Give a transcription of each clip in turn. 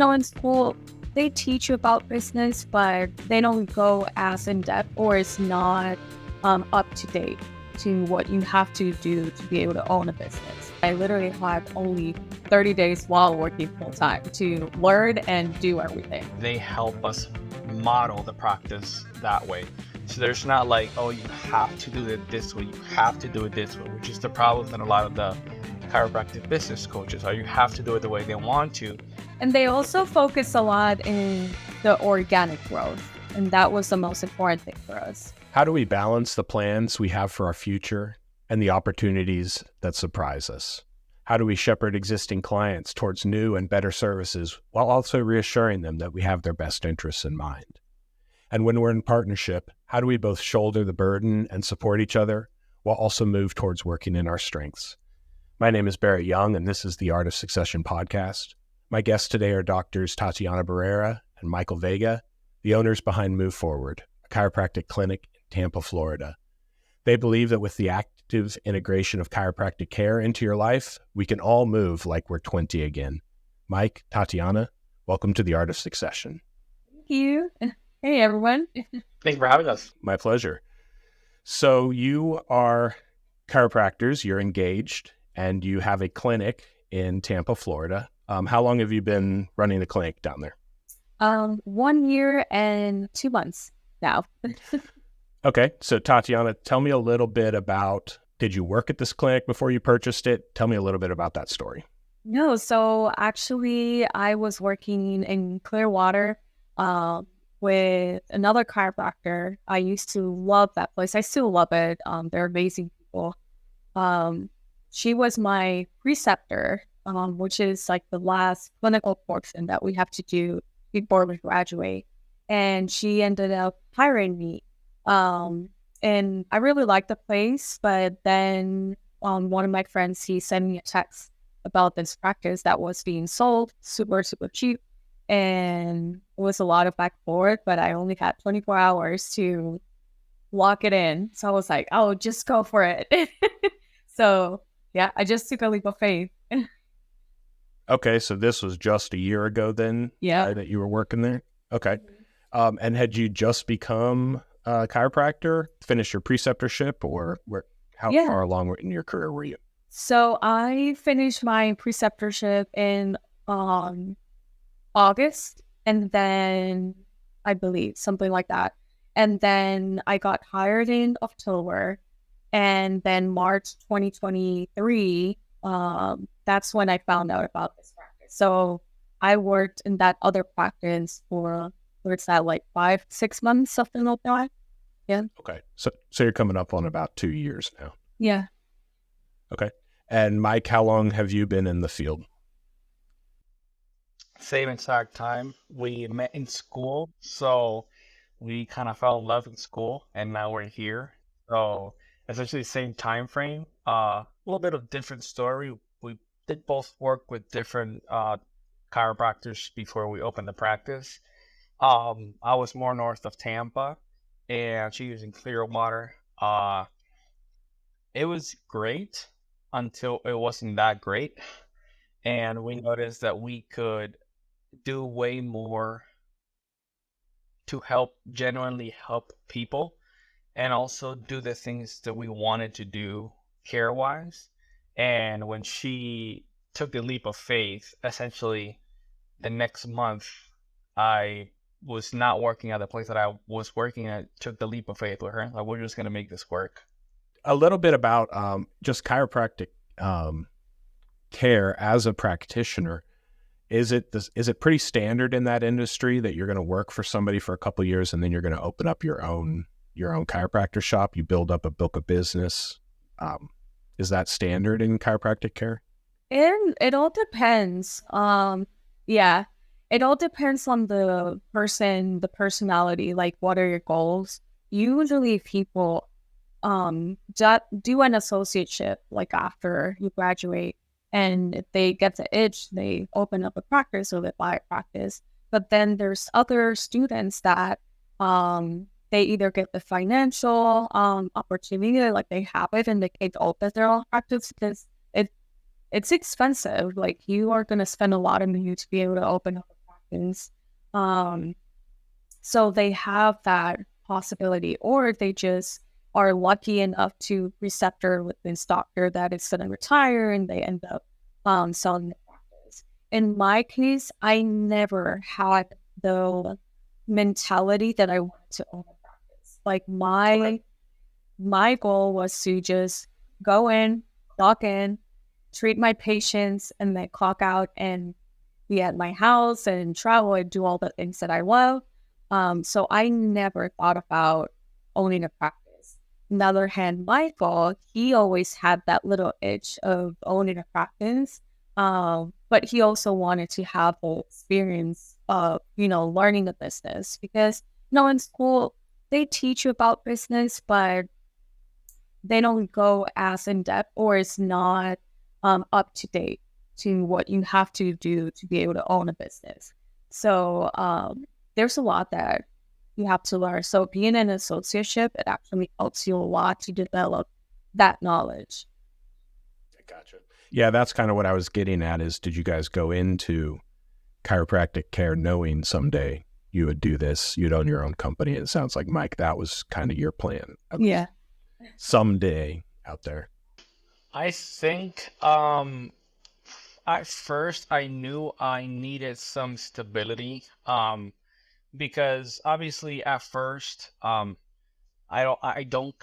No, in school, they teach you about business, but they don't go as in depth, or it's not up to date to what you have to do to be able to own a business. I literally had only 30 days while working full time to learn and do everything. They help us model the practice that way. So there's not like, oh, you have to do it this way, you have to do it this way, which is the problem that a lot of the chiropractic business coaches are. You have to do it the way they want to. And they also focus a lot in the organic growth. And that was the most important thing for us. How do we balance the plans we have for our future and the opportunities that surprise us? How do we shepherd existing clients towards new and better services while also reassuring them that we have their best interests in mind? And when we're in partnership, how do we both shoulder the burden and support each other while also move towards working in our strengths? My name is Barrett Young, and this is the Art of Succession podcast. My guests today are doctors Tatiana Barrera and Michael Vega, the owners behind Move Forward, a chiropractic clinic in Tampa, Florida. They believe that with the active integration of chiropractic care into your life, we can all move like we're 20 again. Mike, Tatiana, welcome to the Art of Succession. Thank you. Hey, everyone. Thanks for having us. My pleasure. So you are chiropractors, you're engaged, and you have a clinic in Tampa, Florida. How long have you been running the clinic down there? 1 year and 2 months now. Okay. So Tatiana, tell me a little bit about, did you work at this clinic before you purchased it? Tell me a little bit about that story. No, so actually I was working in Clearwater with another chiropractor. I used to love that place. I still love it. They're amazing people. She was my preceptor, which is like the last clinical portion that we have to do before we graduate. And she ended up hiring me. And I really liked the place, but then one of my friends, he sent me a text about this practice that was being sold super, super cheap. And it was a lot of back and forth, but I only had 24 hours to lock it in. So I was like, oh, just go for it. So yeah, I just took a leap of faith. Okay. So this was just a year ago then that you were working there? Okay. And had you just become a chiropractor, finished your preceptorship, or how far along in your career were you? So I finished my preceptorship in August, and then I believe something like that. And then I got hired in October, and then March 2023, that's when I found out about this practice. So I worked in that other practice for, what's that, like 5-6 months, something like that. Yeah. Okay. So you're coming up on about 2 years now. Yeah. Okay. And Mike, how long have you been in the field? Same exact time. We met in school, so we kind of fell in love in school, and now we're here. So essentially same time frame. A little bit of different story. We did both work with different chiropractors before we opened the practice. I was more north of Tampa, and she was in Clearwater. It was great until it wasn't that great, and we noticed that we could do way more to genuinely help people, and also do the things that we wanted to do care-wise. And when she took the leap of faith, essentially the next month, I was not working at the place that I was working at, took the leap of faith with her. Like, we're just going to make this work. A little bit about just chiropractic care as a practitioner. Is it pretty standard in that industry that you're going to work for somebody for a couple of years and then you're going to open up your own chiropractor shop? You build up a book of business. Is that standard in chiropractic care? It all depends. Yeah, it all depends on the person, the personality. Like, what are your goals? Usually, people do an associateship like after you graduate, and if they get the itch, they open up a practice or they buy a practice. But then there's other students that they either get the financial opportunity, like they have it and they can't open their own practice because it's expensive. Like, you are going to spend a lot of money to be able to open up a practice. So they have that possibility, or they just are lucky enough to receptor with this doctor that is going to retire, and they end up selling the practice. In my case, I never had the mentality that I wanted to own a practice. Like my goal was to just go in, clock in, treat my patients, and then clock out and be at my house and travel and do all the things that I love. So I never thought about owning a practice. On the other hand, Michael, he always had that little itch of owning a practice. But he also wanted to have the experience of, learning the business, because, in school, they teach you about business, but they don't go as in depth, or it's not up to date to what you have to do to be able to own a business. So there's a lot that you have to learn. So being an associateship, it actually helps you a lot to develop that knowledge. Gotcha. Yeah, that's kind of what I was getting at is, did you guys go into chiropractic care knowing someday you would do this, you'd own your own company? It sounds like, Mike, that was kind of your plan. Yeah. Someday out there. I think at first I knew I needed some stability, because obviously at first I don't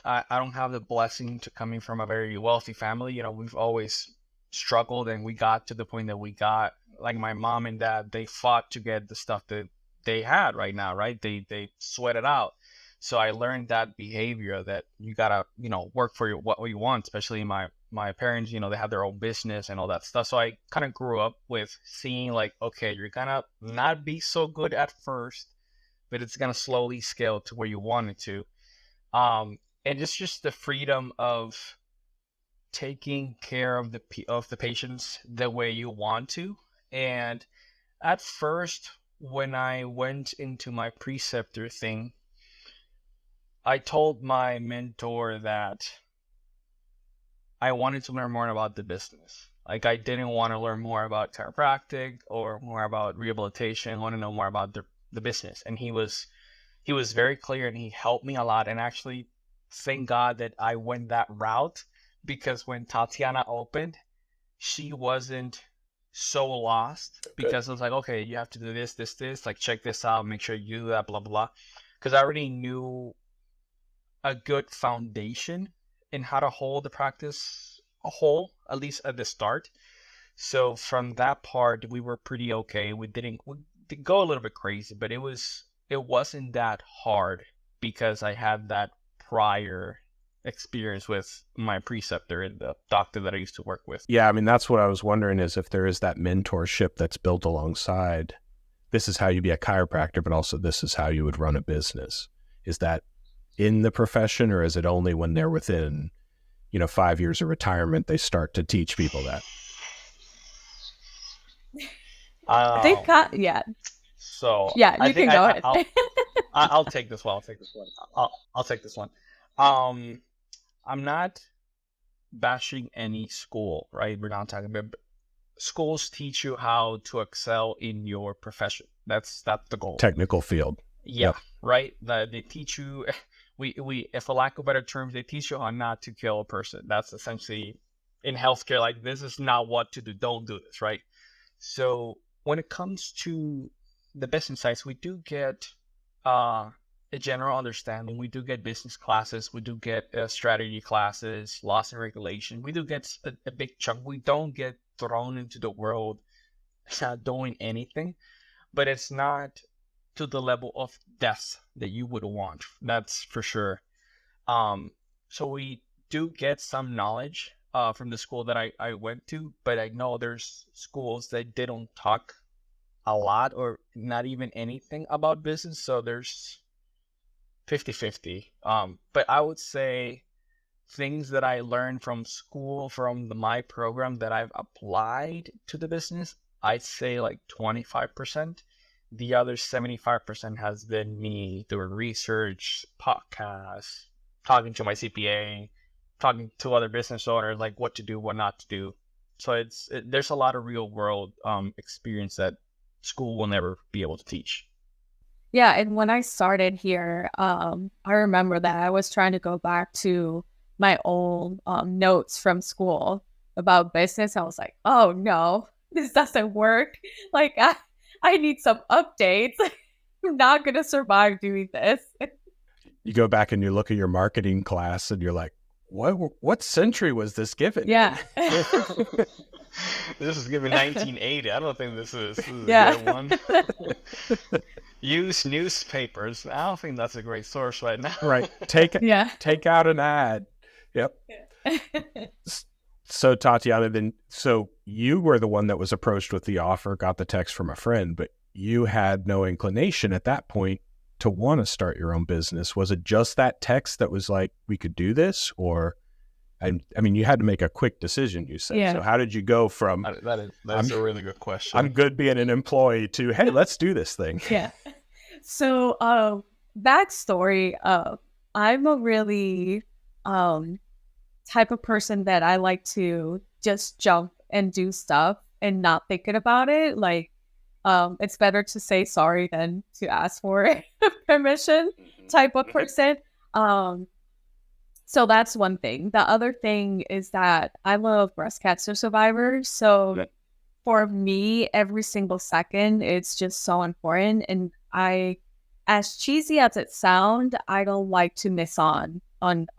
have the blessing to coming from a very wealthy family. We've always struggled, and we got to the point that we got. Like my mom and dad, they fought to get the stuff that they had right now, right? They sweat it out. So I learned that behavior, that you gotta, work for what you want. Especially my parents, they have their own business and all that stuff. So I kind of grew up with seeing like, okay, you're gonna not be so good at first, but it's gonna slowly scale to where you want it to. And it's just the freedom of taking care of the patients the way you want to. And at first, when I went into my preceptor thing, I told my mentor that I wanted to learn more about the business. Like, I didn't want to learn more about chiropractic or more about rehabilitation. I want to know more about the business. And he was very clear, and he helped me a lot. And actually, thank God that I went that route, because when Tatiana opened, she wasn't so lost. Because I was like, okay, you have to do this, like, check this out, make sure you do that, blah, blah. Because I already knew a good foundation in how to hold the practice whole, at least at the start. So from that part, we were pretty okay. We did go a little bit crazy, but it wasn't that hard, because I had that prior experience with my preceptor and the doctor that I used to work with. Yeah, I mean, that's what I was wondering, is if there is that mentorship that's built alongside, this is how you be a chiropractor, but also this is how you would run a business. Is that in the profession, or is it only when they're within, 5 years of retirement, they start to teach people that? They've got, yeah. So yeah, you can go ahead. I'll take this one. I'll take this one. I'm not bashing any school, right? We're not talking about schools. Teach you how to excel in your profession. That's the goal. Technical field. Yeah, yep. Right. They teach you. We, for lack of better terms, they teach you how not to kill a person. That's essentially in healthcare. Like, this is not what to do. Don't do this, right? So when it comes to the business sides, we do get a general understanding. We do get business classes. We do get strategy classes, laws and regulation. We do get a big chunk. We don't get thrown into the world not doing anything, but it's not to the level of depth that you would want. That's for sure. So we do get some knowledge from the school that I went to, but I know there's schools that they don't talk a lot or not even anything about business. So there's 50-50. But I would say things that I learned from school, from my program that I've applied to the business, I'd say like 25%. The other 75% has been me doing research, podcasts, talking to my CPA, talking to other business owners, like what to do, what not to do. So there's a lot of real world experience that school will never be able to teach. Yeah, and when I started here, I remember that I was trying to go back to my old notes from school about business. I was like, oh no, this doesn't work. Like, I need some updates. I'm not going to survive doing this. You go back and you look at your marketing class and you're like, what century was this given? Yeah. This is given 1980. I don't think this is Yeah. a good one. Use newspapers. I don't think that's a great source right now. Right. Take out an ad. Yep. So Tatiana, so you were the one that was approached with the offer, got the text from a friend, but you had no inclination at that point to want to start your own business. Was it just that text that was like, we could do this? Or, I mean, you had to make a quick decision, you said. Yeah. So how did you go from... That's a really good question. I'm good being an employee to, hey, let's do this thing. Yeah. So, backstory, I'm a really type of person that I like to just jump and do stuff and not thinking about it. Like, it's better to say sorry than to ask for permission type of person. So that's one thing. The other thing is that I'm a breast cancer survivor. So for me, every single second, it's just so important. And as cheesy as it sounds, I don't like to miss on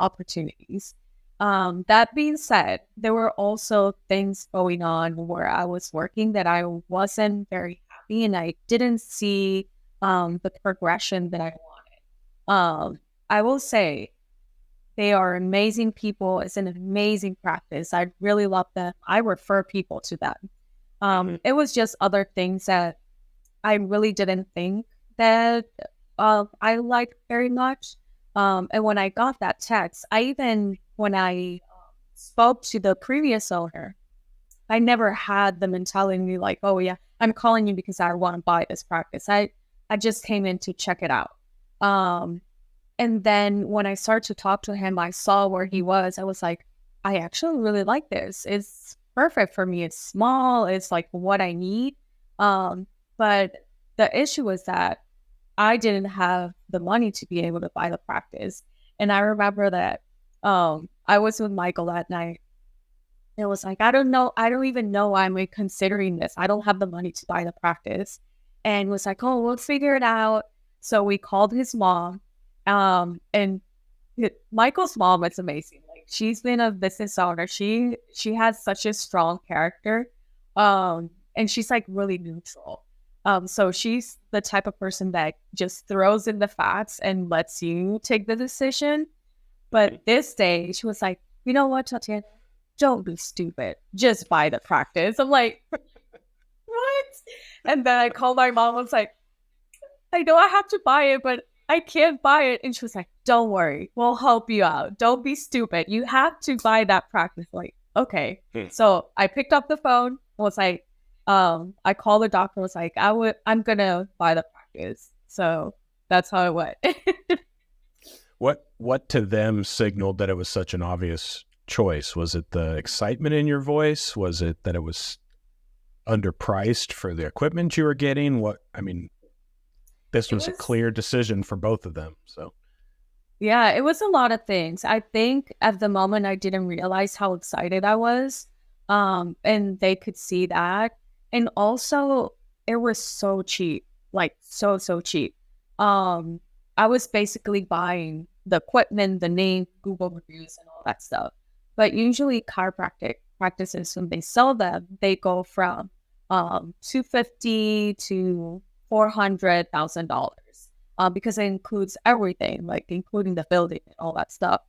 opportunities. That being said, there were also things going on where I was working that I wasn't very happy, and I didn't see the progression that I wanted. I will say they are amazing people. It's an amazing practice. I really love them. I refer people to them. It was just other things that I really didn't think that I liked very much. And when I got that text, when I spoke to the previous owner, I never had them telling me like, oh yeah, I'm calling you because I want to buy this practice. I just came in to check it out. And then when I started to talk to him, I saw where he was. I was like, I actually really like this. It's perfect for me. It's small. It's like what I need. But the issue was that I didn't have the money to be able to buy the practice. And I remember that I was with Michael that night. It was like, I don't know. I don't even know why I'm considering this. I don't have the money to buy the practice. And was like, oh, we'll figure it out. So we called his mom. And Michael's mom is amazing. Like, she's been a business owner. She has such a strong character. And she's like really neutral. So she's the type of person that just throws in the facts and lets you take the decision. But this day, she was like, you know what, Tatiana? Don't be stupid. Just buy the practice. I'm like, what? And then I called my mom. I was like, I know I have to buy it, but I can't buy it. And she was like, don't worry. We'll help you out. Don't be stupid. You have to buy that practice. Like, okay. So I picked up the phone. Was like, I called the doctor. Was like, I'm going to buy the practice. So that's how it went. What to them signaled that it was such an obvious choice? Was it the excitement in your voice? Was it that it was underpriced for the equipment you were getting? This was a clear decision for both of them. So yeah, it was a lot of things. I think at the moment I didn't realize how excited I was. And they could see that. And also it was so cheap, like so cheap. I was basically buying the equipment, the name, Google reviews, and all that stuff. But usually chiropractic practices, when they sell them, they go from $250,000 to $400,000 because it includes everything, like including the building and all that stuff.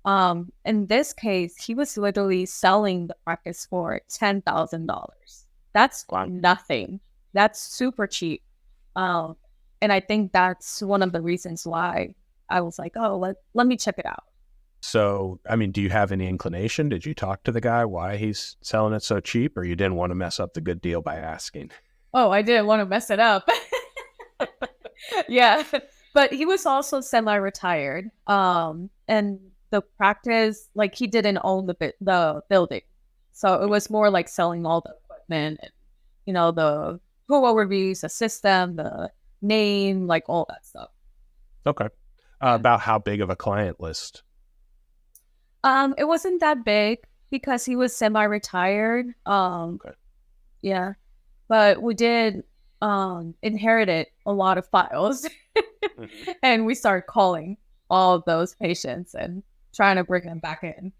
In this case, he was literally selling the practice for $10,000. That's nothing. That's super cheap. And I think that's one of the reasons why I was like, oh, let me check it out. So, do you have any inclination? Did you talk to the guy why he's selling it so cheap, or you didn't want to mess up the good deal by asking? Oh, I didn't want to mess it up. Yeah. But he was also semi-retired. And the practice, like, he didn't own the building. So it was more like selling all the equipment and, the who overviews the system, the name, like all that stuff. Okay. About how big of a client list? It wasn't that big because he was semi-retired. Okay. Yeah, but we did inherited a lot of files, and we started calling all of those patients and trying to bring them back in.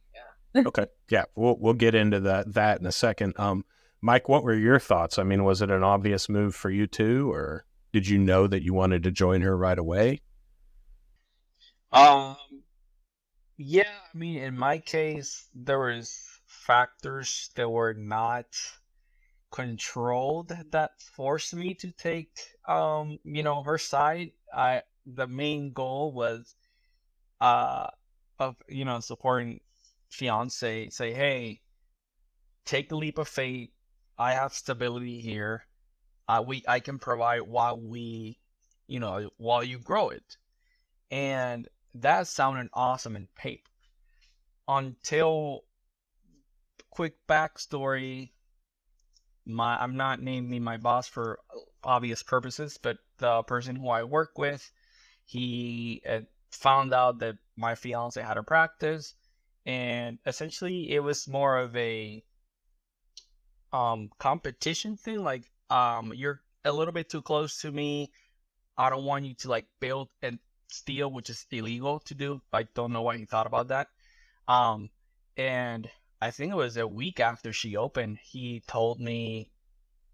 Okay. Yeah, we'll get into that in a second. Mike, what were your thoughts? I mean, was it an obvious move for you too, or did you know that you wanted to join her right away? Yeah, I mean, in my case, there was factors that were not controlled that forced me to take, her side. The main goal was, uh, of, supporting fiance, say, hey, take the leap of faith. I have stability here. I can provide while you grow it. And that sounded awesome in paper until, quick backstory, I'm not naming my boss for obvious purposes, but the person who I work with, he found out that my fiance had a practice, and essentially it was more of a competition thing. Like, you're a little bit too close to me. I don't want you to like build and steal, which is illegal to do. I don't know why he thought about that. Um, and I think it was a week after she opened, he told me,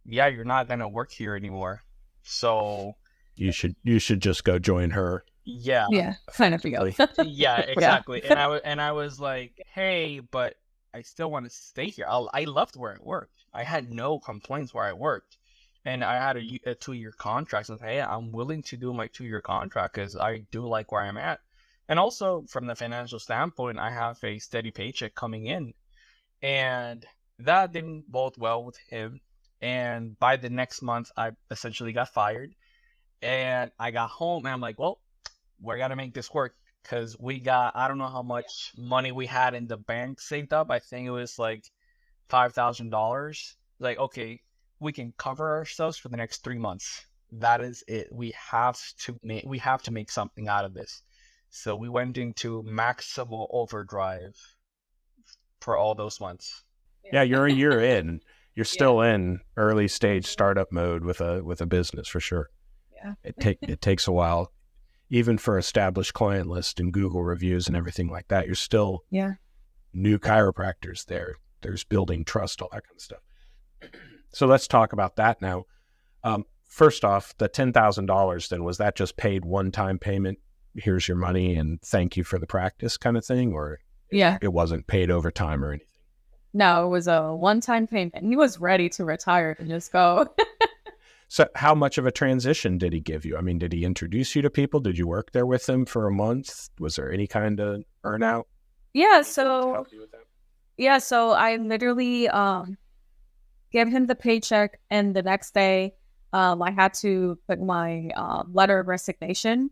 "Yeah, you're not gonna work here anymore." So You should just go join her. yeah, Yeah, kind of ago. yeah, exactly. And I was like, "Hey, but I still want to stay here. I loved where I worked. I had no complaints where I worked, and I had a 2-year contract. So hey, I'm willing to do my 2-year contract because I do like where I'm at, and also from the financial standpoint, I have a steady paycheck coming in, and that didn't bode well with him. And by the next month, I essentially got fired, and I got home, and I'm like, well, we're gonna make this work because we got, I don't know how much money we had in the bank saved up. I think it was like $5,000. Like, okay, we can cover ourselves for the next 3 months. That is it. We have to make something out of this. So we went into maximal overdrive for all those months. Yeah, you're a year in. You're still in early stage startup mode with a business for sure. Yeah. It takes a while, even for established client list and Google reviews and everything like that. You're still new chiropractors there. There's building trust, all that kind of stuff. So let's talk about that now. First off, the $10,000, then, was that just paid one-time payment? Here's your money and thank you for the practice kind of thing, or it wasn't paid over time or anything? No, it was a one-time payment. He was ready to retire and just go. So how much of a transition did he give you? I mean, did he introduce you to people? Did you work there with him for a month? Was there any kind of earnout? Yeah, to help you with that? so I literally gave him the paycheck, and the next day I had to put my letter of resignation.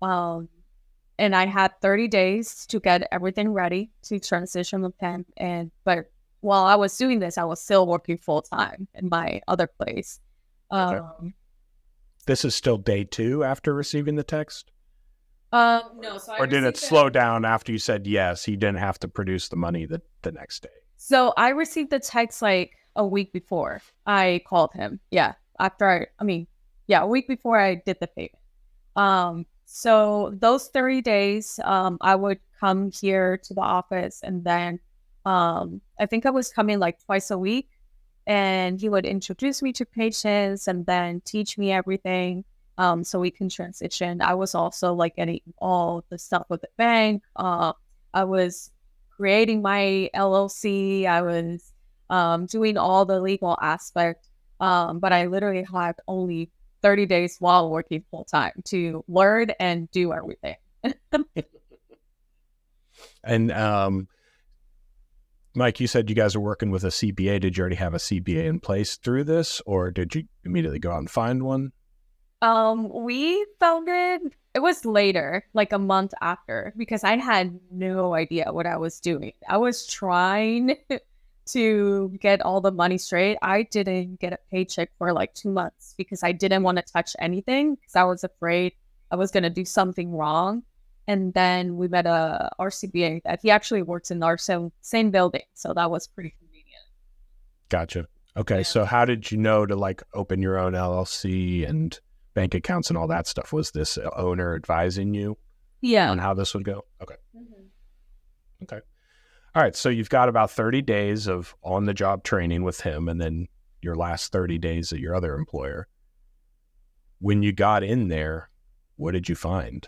And I had 30 days to get everything ready to transition with him. But while I was doing this, I was still working full time in my other place. Okay. This is still day 2 after receiving the text? No. So or did it slow down after you said yes, he didn't have to produce the money the next day? So I received the text like a week before I called him. Yeah. A week before I did the payment. So those 30 days, I would come here to the office, and then I think I was coming like twice a week, and he would introduce me to patients and then teach me everything, so we can transition. I was also like getting all the stuff with the bank. I was creating my LLC. I was doing all the legal aspect, but I literally had only 30 days while working full time to learn and do everything. And Mike, you said you guys are working with a CPA. Did you already have a CPA in place through this, or did you immediately go out and find one? We found it was later, like a month after, because I had no idea what I was doing. I was trying to get all the money straight, I didn't get a paycheck for like 2 months because I didn't want to touch anything because I was afraid I was going to do something wrong. And then we met a RCBA that he actually works in our same building. So that was pretty convenient. Gotcha. Okay. Yeah. So how did you know to like open your own LLC and bank accounts and all that stuff? Was this owner advising you on how this would go? Okay. Okay. All right. So you've got about 30 days of on the job training with him and then your last 30 days at your other employer. When you got in there, what did you find?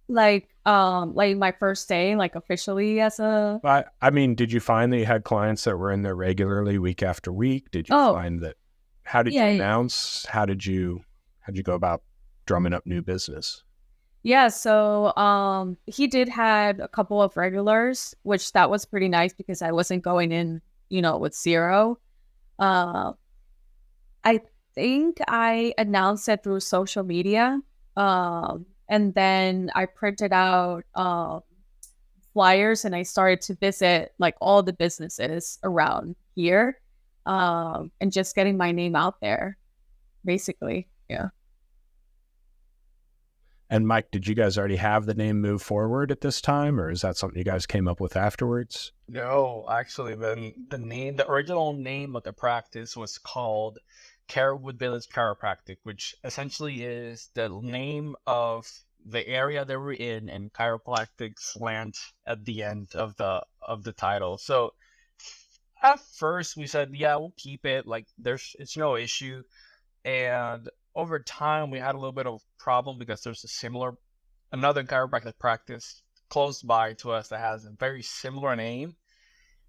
Like my first day, like officially as a... I mean, did you find that you had clients that were in there regularly week after week? Did you find that, how did you announce? How did you go about drumming up new business? Yeah, so he did had a couple of regulars, which that was pretty nice because I wasn't going in, with zero. I think I announced it through social media. And then I printed out flyers and I started to visit like all the businesses around here and just getting my name out there, basically. Yeah. And Mike, did you guys already have the name Move Forward at this time, or is that something you guys came up with afterwards? No, actually, the original name of the practice was called Carewood Village Chiropractic, which essentially is the name of the area that we're in, and chiropractic slant at the end of the title. So at first we said, yeah, we'll keep it. Like it's no issue. And over time we had a little bit of problem because there's another chiropractic practice close by to us that has a very similar name.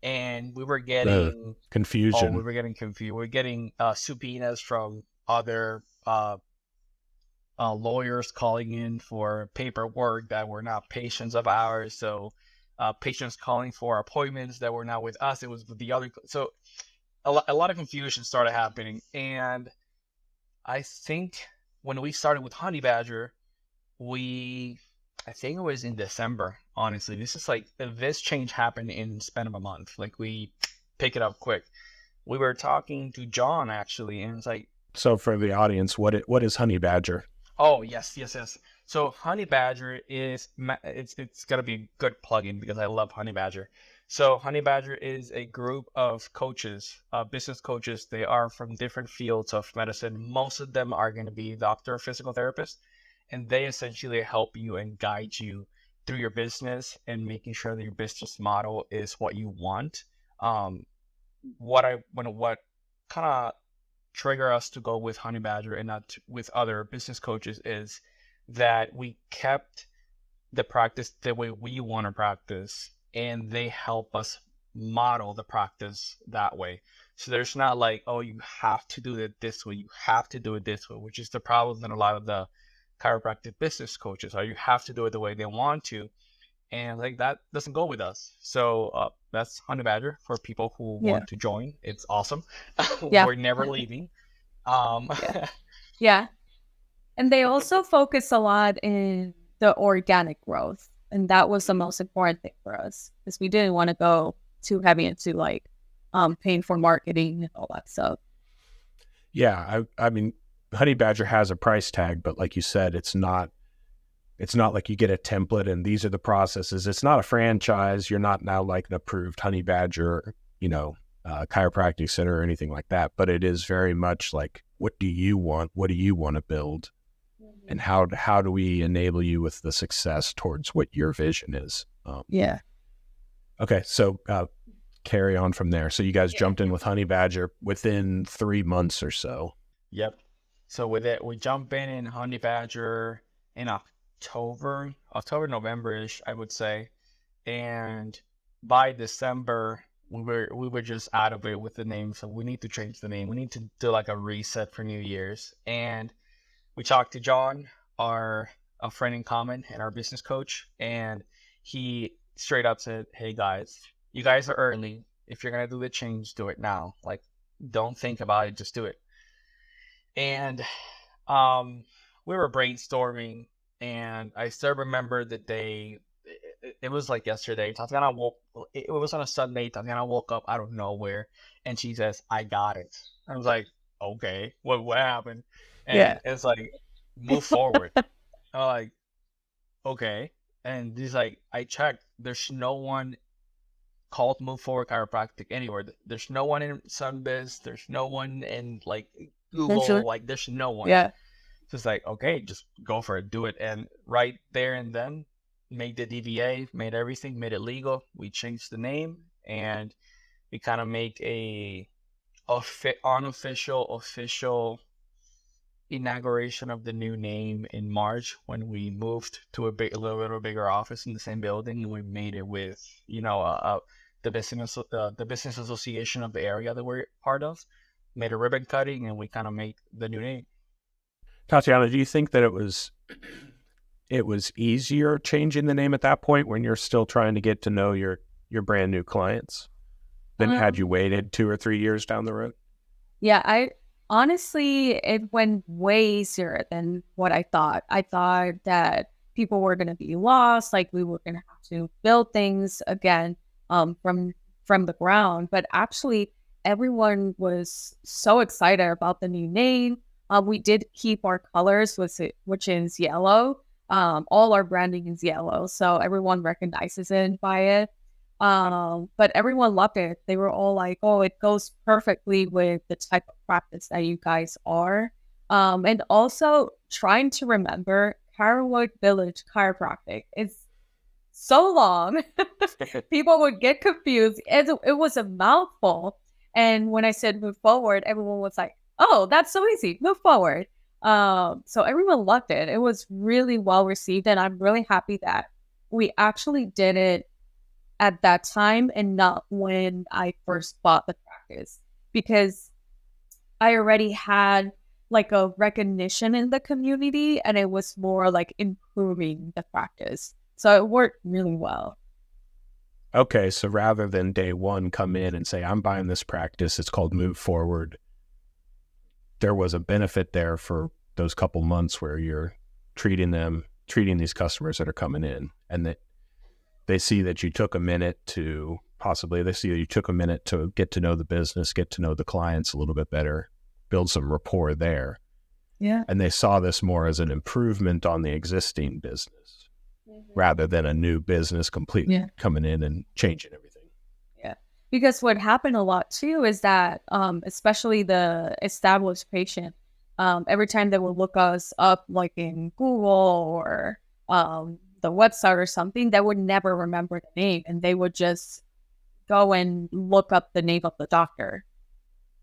And we were getting confusion. We were getting confused. We were getting subpoenas from other lawyers calling in for paperwork that were not patients of ours. So patients calling for appointments that were not with us. It was with the other. So a lot of confusion started happening. And I think when we started with Honey Badger, I think it was in December, honestly. This change happened in the span of a month. Like we pick it up quick. We were talking to John actually, and it's like... So for the audience, what is Honey Badger? Oh, yes. So Honey Badger it's gotta be a good plugin because I love Honey Badger. So Honey Badger is a group of coaches, business coaches. They are from different fields of medicine. Most of them are going to be doctor or physical therapists. And they essentially help you and guide you through your business and making sure that your business model is what you want. What kind of trigger us to go with Honey Badger and not with other business coaches is that we kept the practice the way we want to practice, and they help us model the practice that way. So there's not like, oh, you have to do it this way, you have to do it this way, which is the problem that a lot of the chiropractic business coaches are. You have to do it the way they want to, and like that doesn't go with us. So that's Honey Badger for people who want to join. It's awesome. We're never leaving. Yeah. And they also focus a lot in the organic growth, and that was the most important thing for us because we didn't want to go too heavy into like paying for marketing and all that stuff. Yeah, I mean, Honey Badger has a price tag, but like you said, it's not like you get a template and these are the processes. It's not a franchise. You're not now like an approved Honey Badger, chiropractic center or anything like that. But it is very much like, what do you want? What do you want to build? And how do we enable you with the success towards what your vision is? Okay, so carry on from there. So you guys jumped in with Honey Badger within 3 months or so. Yep. So with it, we jump in Honey Badger in October, November-ish, I would say. And by December, we were just out of it with the name. So we need to change the name. We need to do like a reset for New Year's. And we talked to John, a friend in common and our business coach. And he straight up said, hey guys, you guys are early. If you're going to do the change, do it now. Like, don't think about it, just do it. And we were brainstorming, and I still remember the day. it was like yesterday. Tatiana woke. It was on a Sunday. Tatiana woke up out of nowhere, and she says, "I got it." I was like, "Okay, what happened?" Yeah. And it's like, "Move forward." I'm like, "Okay." And he's like, "I checked. There's no one called Move Forward Chiropractic anywhere. There's no one in Sunbiz. There's no one in like Google. Actually, Like, there's no one." yeah. So it's like, okay, just go for it, do it. And right there and then, made the DVA, made everything, made it legal. We changed the name, and we kind of make a unofficial, official inauguration of the new name in March when we moved to a little bigger office in the same building, and we made it with the business association of the area that we're part of. Made a ribbon cutting, and we kind of made the new name. Tatiana, do you think that it was easier changing the name at that point when you're still trying to get to know your brand new clients than had you waited 2 or 3 years down the road? Yeah, I honestly, it went way easier than what I thought. I thought that people were going to be lost, like we were going to have to build things again from the ground. But actually, everyone was so excited about the new name. We did keep our colors, which is yellow. All our branding is yellow, so everyone recognizes it by it. But everyone loved it. They were all like, "Oh, it goes perfectly with the type of practice that you guys are." And also trying to remember Carrollwood Village Chiropractic. It's so long. People would get confused. It was a mouthful. And when I said move forward, everyone was like, "Oh, that's so easy. Move forward." So everyone loved it. It was really well received. And I'm really happy that we actually did it at that time and not when I first bought the practice, because I already had like a recognition in the community and it was more like improving the practice. So it worked really well. Okay, so rather than day one come in and say, I'm buying this practice, it's called Move Forward, there was a benefit there for those couple months where you're treating these customers that are coming in, and that they see that you took a minute to get to know the business, get to know the clients a little bit better, build some rapport there. Yeah. And they saw this more as an improvement on the existing business rather than a new business completely coming in and changing everything. Yeah. Because what happened a lot too is that, especially the established patient, every time they would look us up, like in Google or the website or something, they would never remember the name, and they would just go and look up the name of the doctor.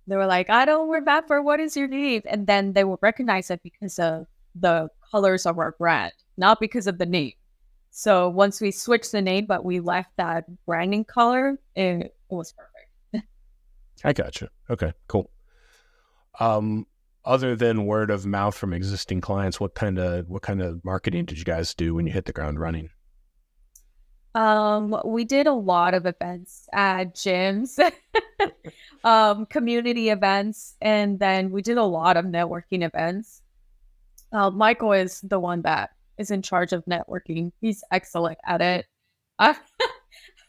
They were like, "I don't remember, what is your name?" And then they would recognize it because of the colors of our brand, not because of the name. So once we switched the name, but we left that branding color, it was perfect. I gotcha. Okay, cool. Other than word of mouth from existing clients, what kind of marketing did you guys do when you hit the ground running? We did a lot of events at gyms, community events, and then we did a lot of networking events. Michael is the one that is in charge of networking. He's excellent at it. I,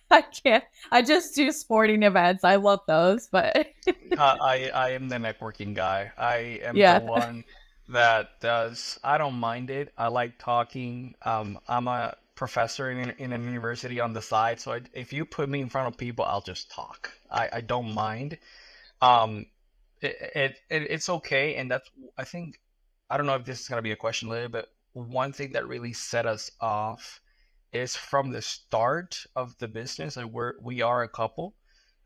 I can't. I just do sporting events. I love those, but I am the networking guy. I am yeah. the one that does. I don't mind it. I like talking. I'm a professor in a university on the side, so if you put me in front of people, I'll just talk. I don't mind. Um, it's okay, and that's, I think, I don't know if this is gonna be a question later, but one thing that really set us off is from the start of the business, and we are a couple.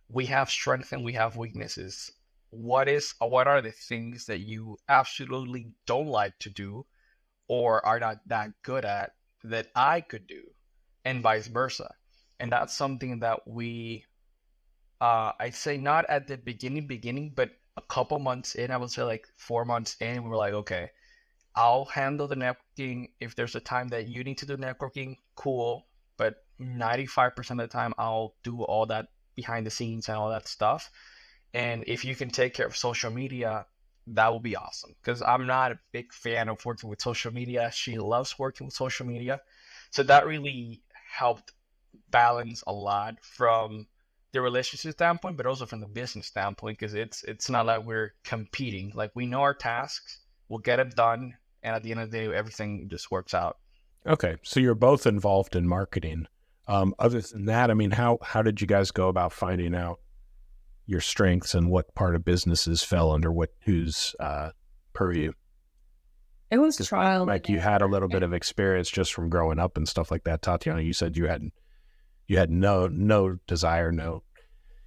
We have strengths and we have weaknesses. What are the things that you absolutely don't like to do or are not that good at that I could do, and vice versa. And that's something that we I'd say not at the beginning, but a couple months in, I would say like 4 months in, we were like, okay, I'll handle the networking. If there's a time that you need to do networking, cool. But 95% of the time, I'll do all that behind the scenes and all that stuff. And if you can take care of social media, that will be awesome. Because I'm not a big fan of working with social media. She loves working with social media. So that really helped balance a lot from the relationship standpoint, but also from the business standpoint, because it's not like we're competing. Like, we know our tasks, we'll get it done, and at the end of the day, everything just works out. Okay, so you're both involved in marketing. Other than that, I mean, how did you guys go about finding out your strengths and what part of businesses fell under whose purview? It was trial. Like, you had a little bit of experience just from growing up and stuff like that. Tatiana, you said you had no desire, no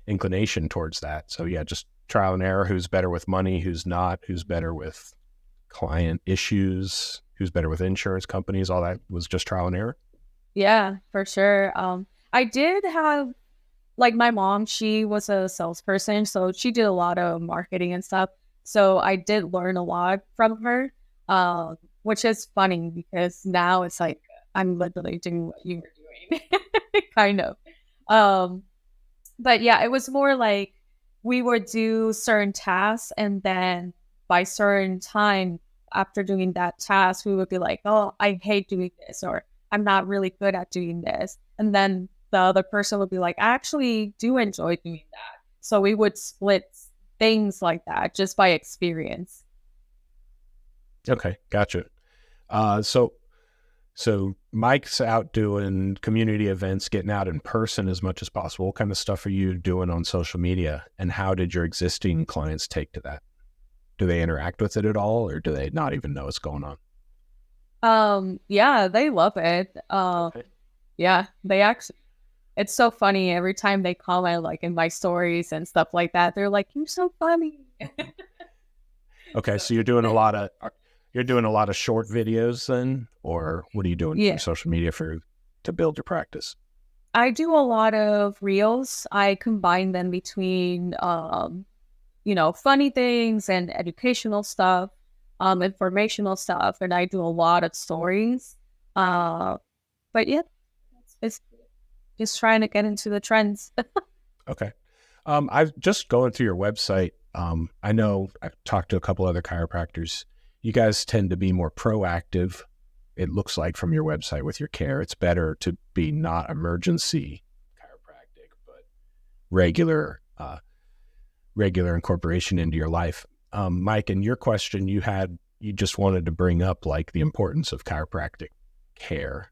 inclination towards that. So yeah, just trial and error. Who's better with money? Who's not? Who's better with client issues? Who's better with insurance companies? All that was just trial and error. Yeah, for sure. I did have, like, my mom, she was a salesperson, so she did a lot of marketing and stuff. So I did learn a lot from her, which is funny because now it's like I'm literally doing what you were doing, kind of. But yeah, it was more like we would do certain tasks, and then by certain time after doing that task, we would be like, "Oh, I hate doing this," or "I'm not really good at doing this," and then the other person would be like, "I actually do enjoy doing that." So we would split things like that just by experience. Okay, gotcha. So Mike's out doing community events, getting out in person as much as possible. What kind of stuff are you doing on social media, and how did your existing clients take to that? Do they interact with it at all, or do they not even know what's going on? Yeah, they love it. Okay. Yeah, they actually, it's so funny every time they comment, like, in my stories and stuff like that. They're like, "You're so funny." Okay, so you're doing a lot of short videos then, or what are you doing Yeah, for social media to build your practice? I do a lot of reels. I combine them between, funny things and educational stuff, informational stuff, and I do a lot of stories. Uh, but yeah, it's just trying to get into the trends. Okay. I've just going through your website. I know I've talked to a couple other chiropractors. You guys tend to be more proactive. It looks like from your website with your care. It's better to be not emergency chiropractic, but regular incorporation into your life. Mike, in your question, you just wanted to bring up like the importance of chiropractic care.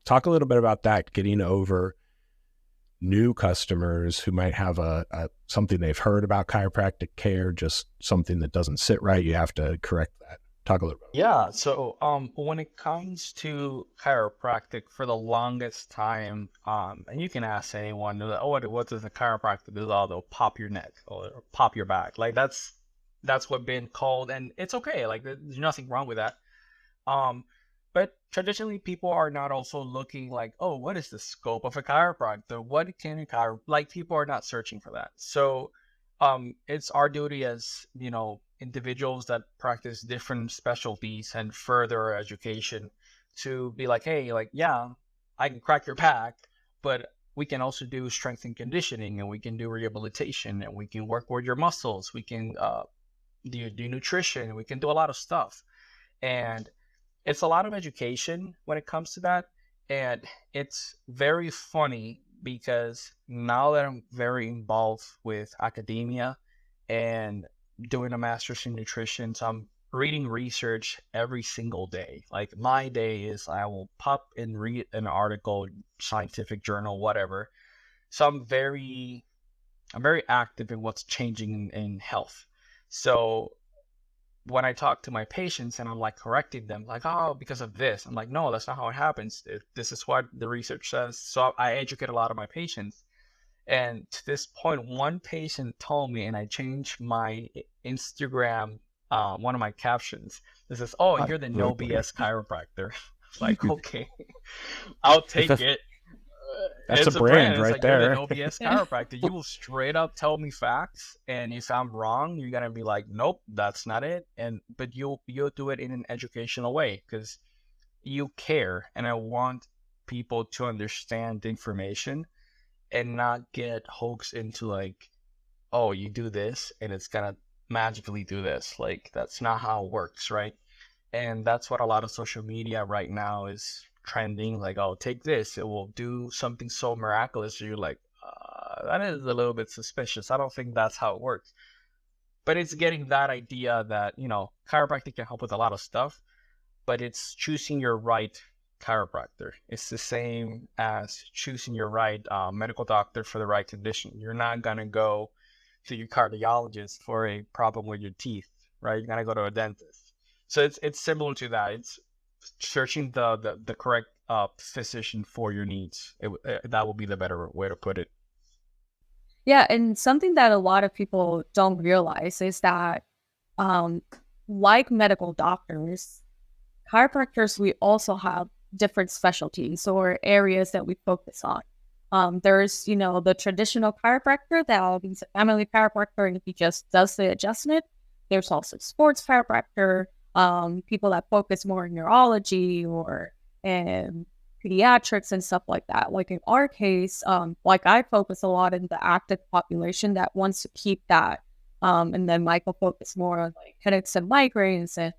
Talk a little bit about that, getting over new customers who might have something they've heard about chiropractic care, just something that doesn't sit right. You have to correct that. Talk a little bit. Yeah. So, when it comes to chiropractic, for the longest time, and you can ask anyone, they're like, "Oh, what does a chiropractor do?" Oh, they'll pop your neck or pop your back. Like, that's what been called, and it's okay. Like, there's nothing wrong with that. Um, but traditionally, people are not also looking like, "Oh, what is the scope of a chiropractor? What can a like?" People are not searching for that. So, it's our duty as, individuals that practice different specialties and further education to be like, "Hey, like, yeah, I can crack your back, but we can also do strength and conditioning, and we can do rehabilitation, and we can work with your muscles. We can do nutrition. We can do a lot of stuff." And it's a lot of education when it comes to that. And it's very funny because now that I'm very involved with academia and doing a master's in nutrition, so I'm reading research every single day. Like, my day is I will pop and read an article, scientific journal, whatever. So I'm very active in what's changing in health. So when I talk to my patients and I'm like correcting them, like, "Oh, because of this," I'm like, "No, that's not how it happens. This is what the research says." So I educate a lot of my patients. And to this point, one patient told me, and I changed my Instagram, one of my captions. This is, "Oh, you're the no BS chiropractor." Like, okay, I'll take it. That's a It's a brand. brand It's right like, "You're the there. no BS chiropractor." You will straight up tell me facts, and if I'm wrong, you're gonna be like, "Nope, that's not it." But you'll do it in an educational way because you care, and I want people to understand the information and not get hoaxed into like, "Oh, you do this, and it's gonna magically do this." Like, that's not how it works, right? And that's what a lot of social media right now is trending, like, oh, take this, it will do something so miraculous. You're like, that is a little bit suspicious. I don't think that's how it works. But it's getting that idea that, chiropractic can help with a lot of stuff, but it's choosing your right chiropractor. It's the same as choosing your right medical doctor for the right condition. You're not going to go to your cardiologist for a problem with your teeth, right? You're going to go to a dentist. So it's similar to that. It's searching the correct physician for your needs. That will be the better way to put it. Yeah, and something that a lot of people don't realize is that, like medical doctors, chiropractors, we also have different specialties or areas that we focus on. There's, the traditional chiropractor that he's a family chiropractor and he just does the adjustment. There's also sports chiropractor, people that focus more on neurology or pediatrics and stuff like that. Like in our case, like I focus a lot in the active population that wants to keep that. And then Michael focus more on like headaches and migraines and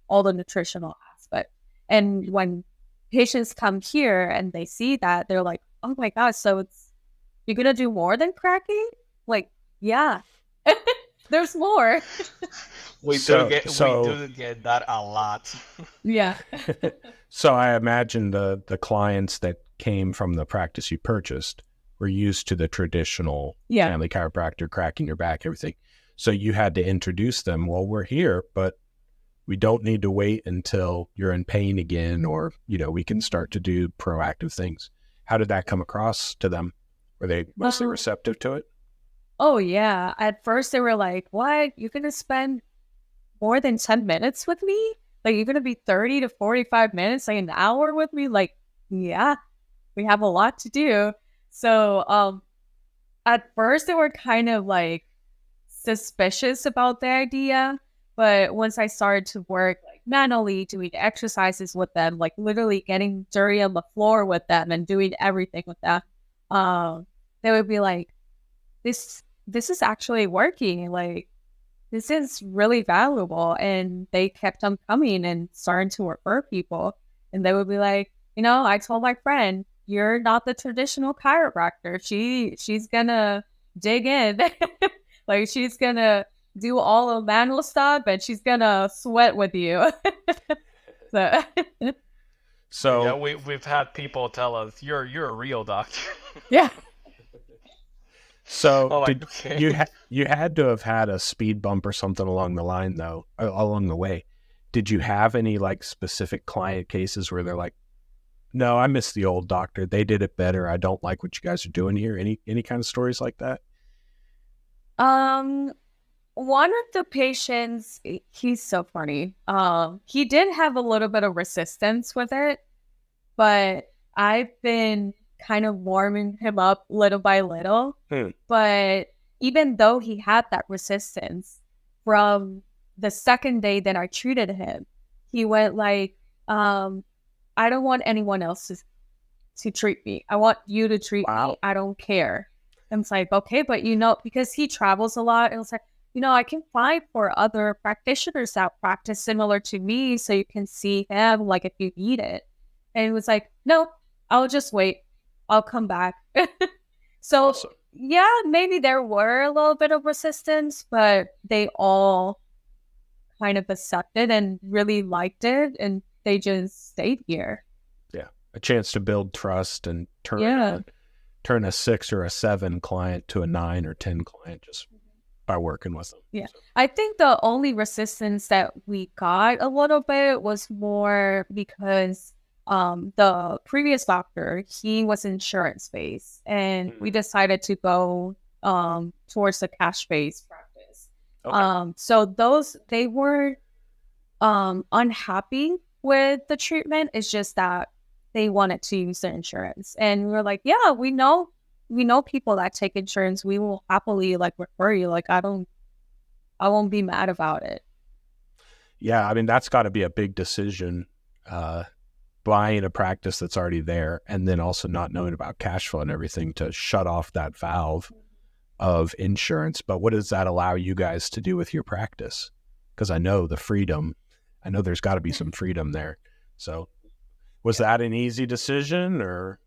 all the nutritional aspect. And when patients come here and they see that, they're like, oh my gosh, so you're going to do more than cracking? Like, yeah, there's more. We do get that a lot. Yeah. So I imagine the clients that came from the practice you purchased were used to the traditional family chiropractor, cracking your back, everything. So you had to introduce them. Well, we're here, but we don't need to wait until you're in pain again, or, we can start to do proactive things. How did that come across to them? Were they mostly receptive to it? Oh, yeah. At first they were like, what? You're going to spend more than 10 minutes with me? Like, you're going to be 30 to 45 minutes, like an hour with me? Like, yeah, we have a lot to do. So at first they were kind of like suspicious about the idea. But once I started to work like manually, doing exercises with them, like literally getting dirty on the floor with them and doing everything with them, they would be like, this is actually working. Like, this is really valuable. And they kept on coming and starting to refer people. And they would be like, I told my friend, you're not the traditional chiropractor. She's gonna dig in. Like, she's gonna do all the manual stuff and she's gonna sweat with you. So yeah, we've had people tell us you're a real doctor. Yeah. So you had to have had a speed bump or something along the line, though, along the way. Did you have any like specific client cases where they're like, no, I miss the old doctor. They did it better. I don't like what you guys are doing here. Any kind of stories like that? One of the patients, he's so funny. He did have a little bit of resistance with it, but I've been kind of warming him up little by little. But even though he had that resistance, from the second day that I treated him, he went like, I don't want anyone else to treat me. I want you to treat me. I don't care. And it's like, okay, but because he travels a lot, it was like, I can find for other practitioners that practice similar to me so you can see him, like, if you need it. And it was like, no, I'll just wait. I'll come back. So, awesome. Yeah, maybe there were a little bit of resistance, but they all kind of accepted and really liked it, and they just stayed here. Yeah, a chance to build trust and turn a 6 or a 7 client to a 9 or 10 client just by working with them. Yeah, so. I think the only resistance that we got a little bit was more because the previous doctor, he was insurance-based, and we decided to go towards the cash-based practice. Okay. So they were unhappy with the treatment. It's just that they wanted to use their insurance, and we were like, yeah, we know people that take insurance. We will happily like refer you. Like, I won't be mad about it. Yeah, I mean, that's got to be a big decision, buying a practice that's already there and then also not knowing about cash flow and everything to shut off that valve of insurance. But what does that allow you guys to do with your practice? Because I know there's got to be some freedom there. So Was that an easy decision, or?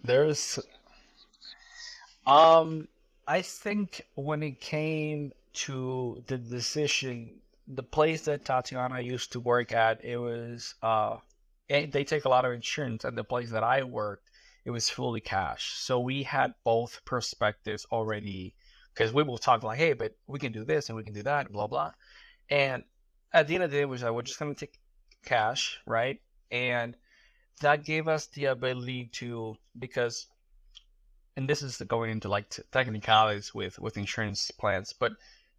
There's I think when it came to the decision, the place that Tatiana used to work at, it was they take a lot of insurance, and the place that I worked, it was fully cash. So we had both perspectives already, because we will talk like, hey, but we can do this and we can do that, blah blah. And at the end of the day, it was like, we're just gonna take cash, right? And that gave us the ability to, because, and this is going into like technicalities with insurance plans, but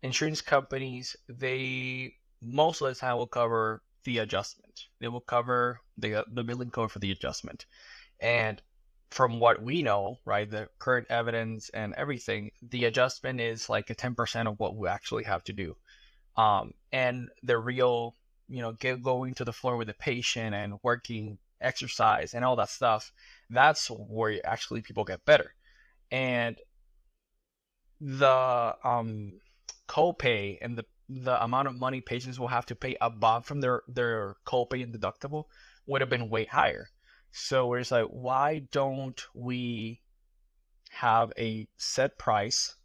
insurance companies, they most of the time will cover the adjustment. They will cover the billing code for the adjustment. And from what we know, right, the current evidence and everything, the adjustment is like a 10% of what we actually have to do. And the real, going to the floor with the patient and working exercise and all that stuff, that's where actually people get better. And the copay and the amount of money patients will have to pay above from their copay and deductible would have been way higher. So we're just like, why don't we have a set price?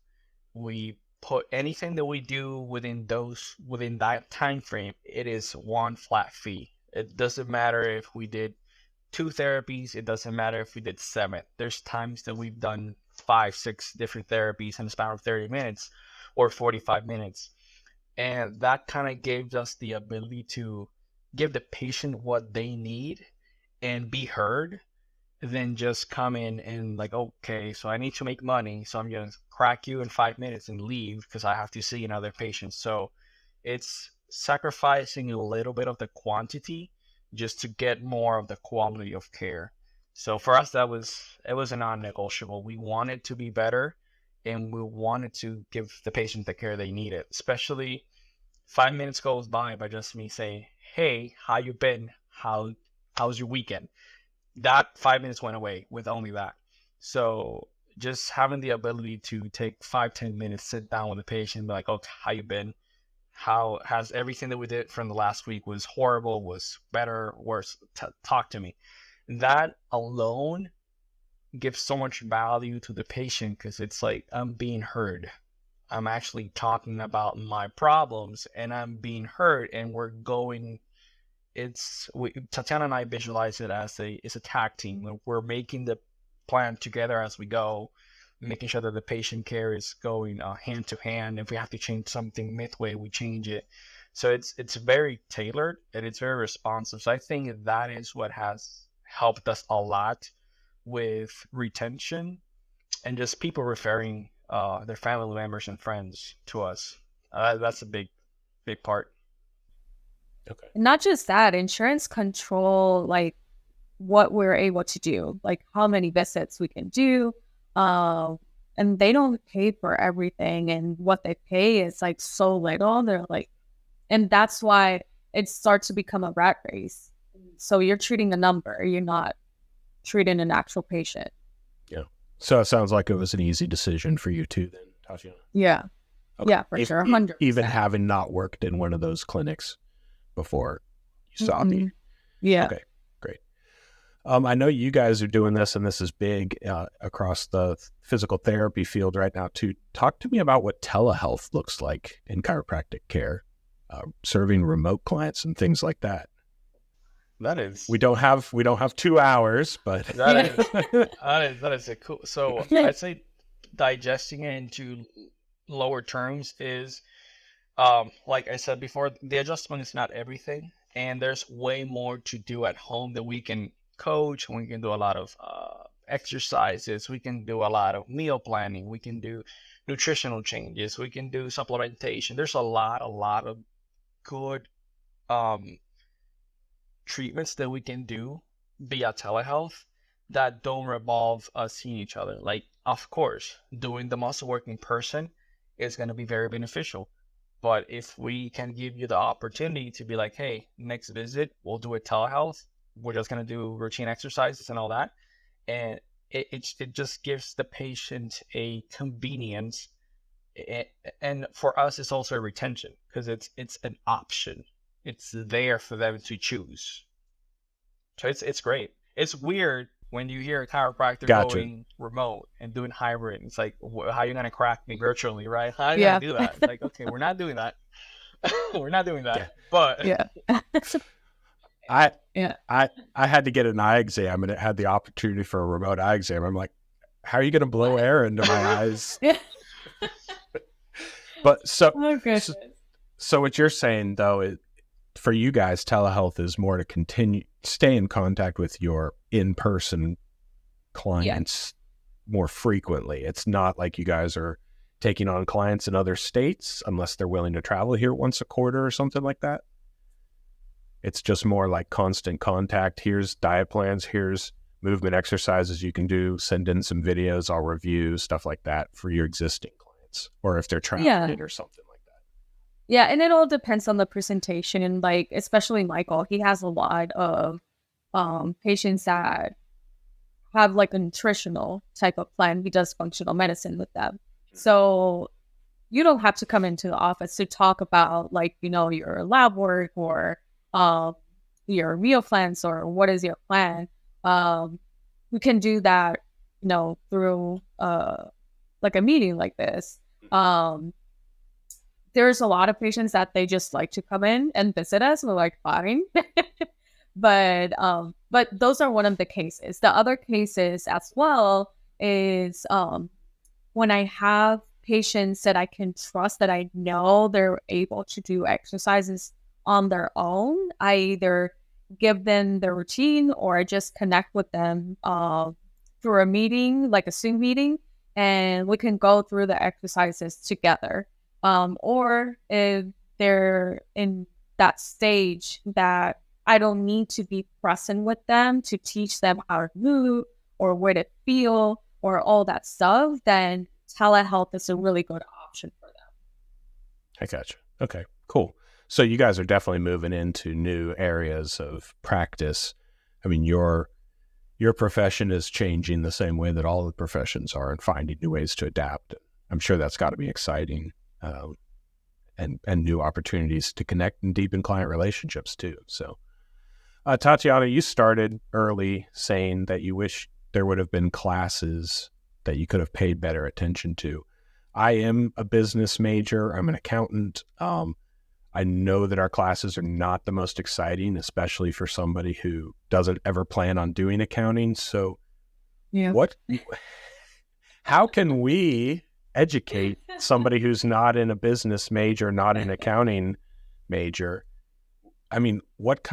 We put anything that we do within that time frame, it is one flat fee. It doesn't matter if we did 2 therapies, it doesn't matter if we did 7. There's times that we've done 5, 6 different therapies in a span of 30 minutes or 45 minutes. And that kind of gave us the ability to give the patient what they need and be heard, than just come in and like, okay, so I need to make money, so I'm gonna crack you in 5 minutes and leave because I have to see another patient. So it's sacrificing a little bit of the quantity just to get more of the quality of care. So for us, it was a non-negotiable. We wanted to be better, and we wanted to give the patient the care they needed. Especially 5 minutes goes by just me saying, hey, how you been? How's your weekend? That 5 minutes went away with only that. So just having the ability to take 5-10 minutes, sit down with the patient, be like, okay, how you been? How has everything that we did from the last week was horrible, was better, worse? Talk to me. That alone gives so much value to the patient, because it's like, I'm being heard. I'm actually talking about my problems and I'm being heard, and Tatiana and I visualize it as it's a tag team. We're making the plan together as we go, making sure that the patient care is going hand to hand. If we have to change something midway, we change it. So it's very tailored and it's very responsive. So I think that is what has helped us a lot with retention and just people referring their family members and friends to us. That's a big part. Okay. Not just that, insurance control like what we're able to do, like how many visits we can do. And they don't pay for everything, and what they pay is like so little. They're like, and that's why it starts to become a rat race. So you're treating a number, you're not treating an actual patient. Yeah. So it sounds like it was an easy decision for you too then, Tatiana. Yeah. Okay. Yeah, for sure. 100%. Even having not worked in one of those clinics before you saw me. Yeah. Okay, great. I know you guys are doing this, and this is big across the physical therapy field right now too. Talk to me about what telehealth looks like in chiropractic care, serving remote clients and things like that. That is. We don't have 2 hours, but that is a cool. So I'd say digesting it into lower terms is, like I said before, the adjustment is not everything, and there's way more to do at home that we can coach. We can do a lot of exercises. We can do a lot of meal planning. We can do nutritional changes. We can do supplementation. There's a lot of good treatments that we can do via telehealth that don't revolve us seeing each other. Like, of course, doing the muscle work in person is going to be very beneficial. But if we can give you the opportunity to be like, hey, next visit, we'll do a telehealth. We're just going to do routine exercises and all that. And it just gives the patient a convenience. And for us, it's also a retention, because it's an option. It's there for them to choose. So it's great. It's weird when you hear a chiropractor Gotcha. going remote and doing hybrid. It's like, how you gonna crack me virtually, right? How you Yeah. gonna do that? It's like, okay, we're not doing that. We're not doing that. Yeah. But Yeah. I Yeah. I had to get an eye exam, and it had the opportunity for a remote eye exam. I'm like, how are you going to blow air into my eyes? Yeah. But so Oh, goodness. so what you're saying though is, for you guys, telehealth is more to stay in contact with your in-person clients more frequently. It's not like you guys are taking on clients in other states unless they're willing to travel here once a quarter or something like that. It's just more like constant contact. Here's diet plans. Here's movement exercises you can do. Send in some videos. I'll review stuff like that for your existing clients, or if they're traveling or something like that. Yeah, and it all depends on the presentation, and like especially Michael, he has a lot of patients that have like a nutritional type of plan. He does functional medicine with them. So you don't have to come into the office to talk about like, your lab work or your meal plans or what is your plan. We can do that, through like a meeting like this. There's a lot of patients that they just like to come in and visit us. We're like, fine. But those are one of the cases. The other cases as well is when I have patients that I can trust, that I know they're able to do exercises on their own. I either give them the routine or I just connect with them through a meeting, like a Zoom meeting, and we can go through the exercises together. Or if they're in that stage that I don't need to be present with them to teach them how to move or where to feel or all that stuff, then telehealth is a really good option for them. I gotcha. Okay, cool. So you guys are definitely moving into new areas of practice. I mean, your profession is changing the same way that all the professions are, and finding new ways to adapt. I'm sure that's got to be exciting, and new opportunities to connect and deepen client relationships too. So, Tatiana, you started early saying that you wish there would have been classes that you could have paid better attention to. I am a business major. I'm an accountant. I know that our classes are not the most exciting, especially for somebody who doesn't ever plan on doing accounting. So how can we educate somebody who's not in a business major, not an accounting major? I mean, what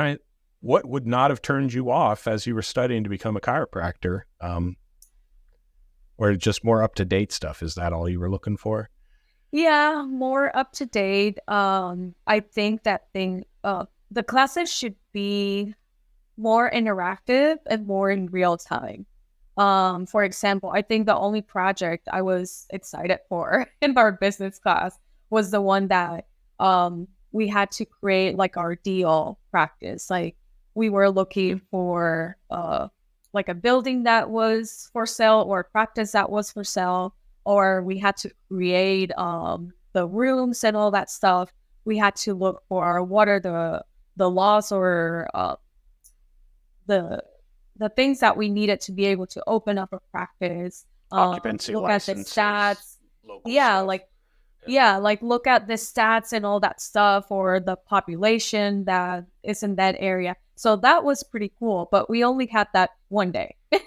would not have turned you off as you were studying to become a chiropractor? Or just more up-to-date stuff? Is that all you were looking for? Yeah, more up to date. I think that the classes should be more interactive and more in real time. For example, I think the only project I was excited for in our business class was the one that we had to create like our deal practice. Like we were looking for like a building that was for sale or a practice that was for sale, or we had to create the rooms and all that stuff. We had to look for what are the laws or the things that we needed to be able to open up a practice. Occupancy look at the licenses, stats. Yeah, Like look at the stats and all that stuff, or the population that is in that area. So that was pretty cool, but we only had that one day. Wow.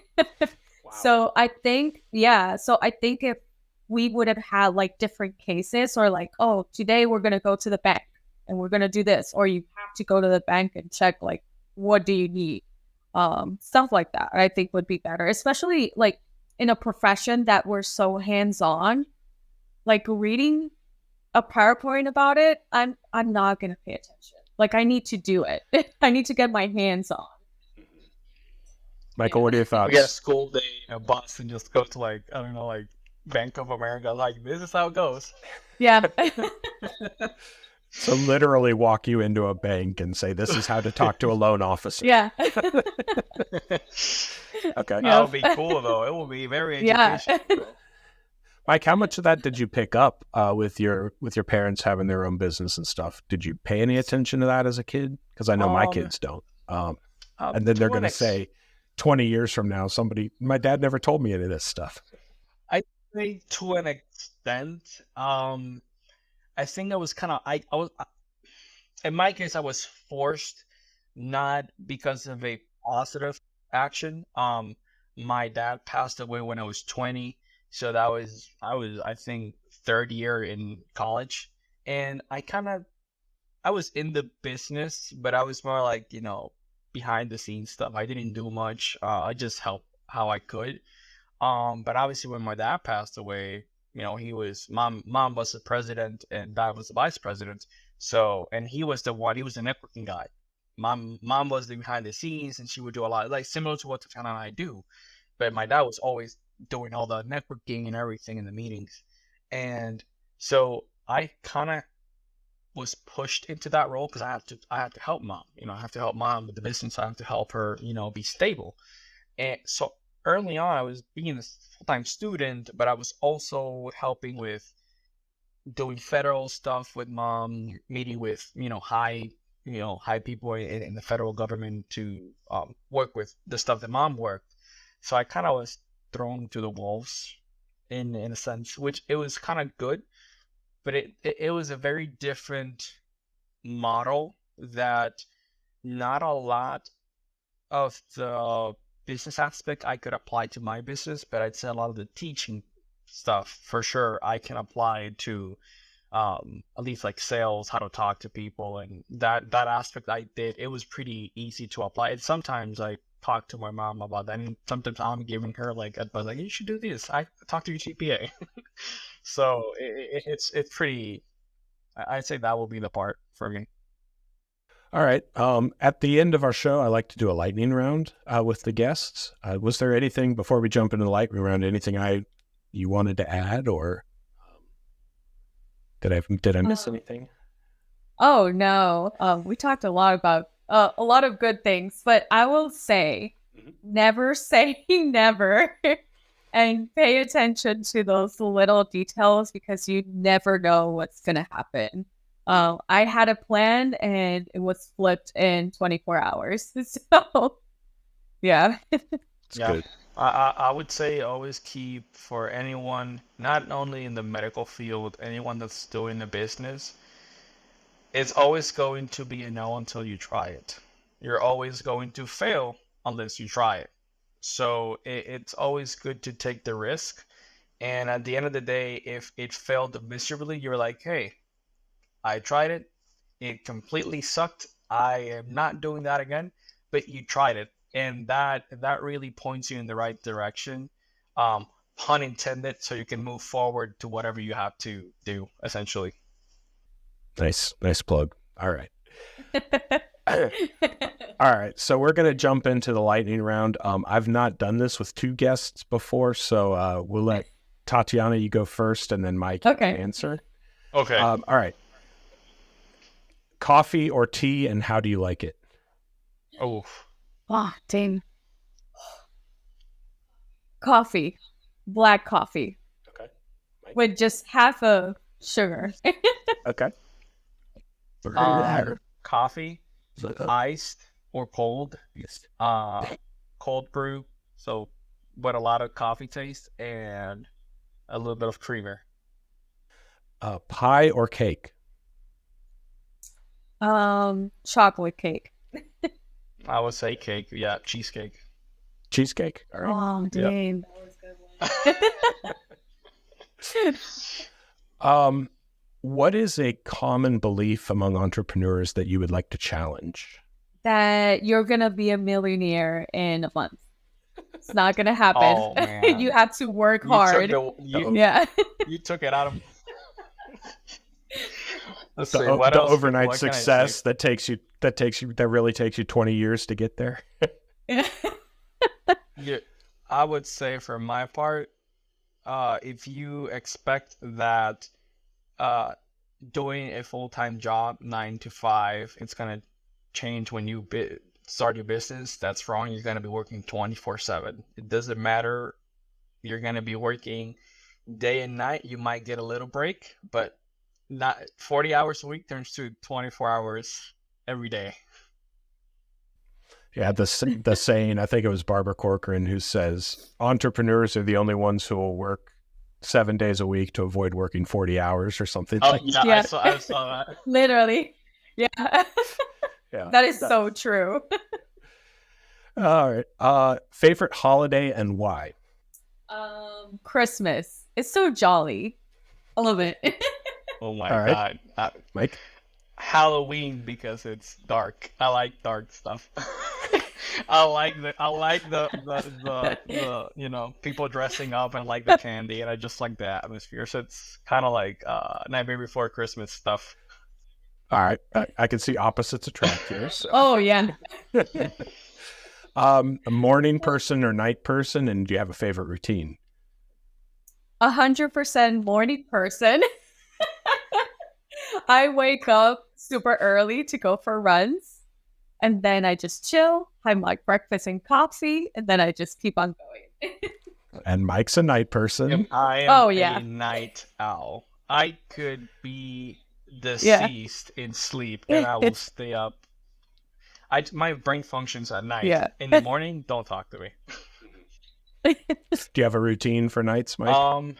So I think if we would have had like different cases, or like, oh, today we're going to go to the bank and we're going to do this, or you have to go to the bank and check like, what do you need? Stuff like that, I think would be better, especially like in a profession that we're so hands-on. Like reading a PowerPoint about it, I'm not going to pay attention. Like I need to do it. I need to get my hands on. Michael, what are your thoughts? We get a school day in a bus and just go to like, I don't know, like Bank of America. Like, this is how it goes. Yeah. So literally walk you into a bank and say, this is how to talk to a loan officer. Yeah. Okay. That would be cool though. It will be very educational. Yeah. Mike, how much of that did you pick up with your parents having their own business and stuff? Did you pay any attention to that as a kid? Because I know my kids don't. And then they're To going an to ex, say 20 years from now, my dad never told me any of this stuff. I say to an extent. I think I was kind of I was in my case I was forced, not because of a positive action. My dad passed away when I was 20, so that was I think third year in college, and I was in the business, but I was more like, behind the scenes stuff. I didn't do much. I just helped how I could. But obviously when my dad passed away, he was mom was the president and dad was the vice president. So, and he was he was the networking guy. Mom was the behind the scenes and she would do a lot, like similar to what Tatiana and I do. But my dad was always doing all the networking and everything in the meetings. And so I kind of was pushed into that role because I had to help mom. I have to help mom with the business. I have to help her, be stable. And so early on, I was being a full-time student, but I was also helping with doing federal stuff with mom, meeting with high people in the federal government to work with the stuff that mom worked. So I kind of was thrown to the wolves in a sense, which it was kind of good, but it was a very different model that not a lot of the business aspect I could apply to my business, but I'd say a lot of the teaching stuff for sure I can apply to at least like sales, how to talk to people, and that aspect I did. It was pretty easy to apply. And sometimes I talk to my mom about that, and sometimes I'm giving her like advice, like you should do this. I talk to your GPA. So it's pretty. I'd say that will be the part for me. All right. At the end of our show, I like to do a lightning round with the guests. Was there anything before we jump into the lightning round? Anything you wanted to add, or did I miss anything? Oh no. We talked a lot about a lot of good things, but I will say never say never and pay attention to those little details because you never know what's gonna happen. I had a plan and it was flipped in 24 hours. So yeah. It's Yeah, good. I would say always keep for anyone, not only in the medical field, anyone that's doing a business, it's always going to be a no until you try it. You're always going to fail unless you try it. So it's always good to take the risk. And at the end of the day, if it failed miserably, you're like, hey, I tried it. It completely sucked. I am not doing that again. But you tried it, and that really points you in the right direction, um, pun intended. So you can move forward to whatever you have to do, essentially. Nice plug. All right. All right. So we're going to jump into the lightning round. I've not done this with two guests before, so we'll let Tatiana, you go first, and then Mike answer. Okay. All right. Coffee or tea, and how do you like it? Oh, Oh, dang. Coffee. Black coffee. Okay. Mike? With just half a sugar. Okay. coffee, iced or cold, cold brew. So, but a lot of coffee taste and a little bit of creamer. Pie or cake? Chocolate cake. I would say cake. Yeah, cheesecake. Cheesecake. All right. Oh, dang. That was a good one. What is a common belief among entrepreneurs that you would like to challenge? That you're going to be a millionaire in a month. It's not going to happen. Oh, man. You have to work hard. Yeah. You took it out of Let's see, the overnight success that really takes you 20 years to get there. Yeah, I would say for my part, if you expect that doing a full-time job 9 to 5, it's gonna change when you start your business, that's wrong. You're gonna be working 24/7. It doesn't matter. You're gonna be working day and night. You might get a little break, but not 40 hours a week turns to 24 hours every day. Yeah, the saying, I think it was Barbara Corcoran who says, entrepreneurs are the only ones who will work 7 days a week to avoid working 40 hours or something Oh like yeah, Yeah, I saw that. literally. Yeah. Yeah. That is so true. All right. Favorite holiday and why? Christmas. It's so jolly. I love it. Oh my All right, God. Mike. Halloween because it's dark. I like dark stuff. I like the people dressing up and like the candy and I just like the atmosphere. So it's kind of like Nightmare Before Christmas stuff. All right. I can see opposites attract here. So. Oh yeah. A morning person or night person, and do you have a favorite routine? 100% morning person. I wake up super early to go for runs, and then I just chill, have my breakfast and coffee, and then I just keep on going. And Mike's a night person. I am Oh yeah. a night owl. I could be Yeah. deceased in sleep and I will stay up. My brain functions at night. Yeah. In the morning, don't talk to me. Do you have a routine for nights, Mike?